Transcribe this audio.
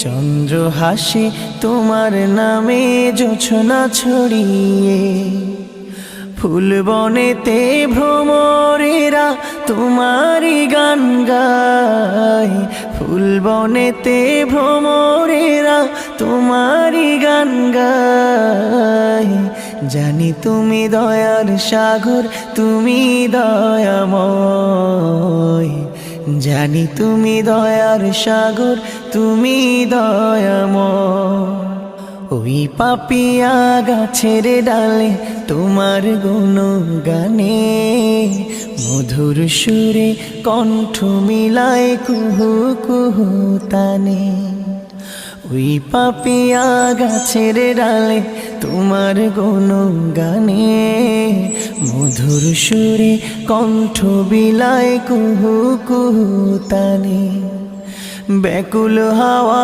চন্দ্র হাসে তোমার নামে জোছনা ছড়িয়ে, ফুল বনেতে ভ্রমরেরা তোমারই গান গায়, ফুল বনেতে ভ্রমরেরা তোমারই গান গায়। জানি তুমি দয়ার সাগর, তুমি দয়াময়, জানি তুমি দয়ার সাগর, তুমি দয়াময়। ওই পাপিয়া গাছের ডালে তোমার গুণগানে, মধুর সুরে কণ্ঠ মিলায় কুহু কুহু তানে। ওই পাপিয়া গাছের ডালে তোমার গুণগানে, মধুর সুরে কণ্ঠ বিলায় কুহু কুহু তানে। ব্যাকুল হাওয়া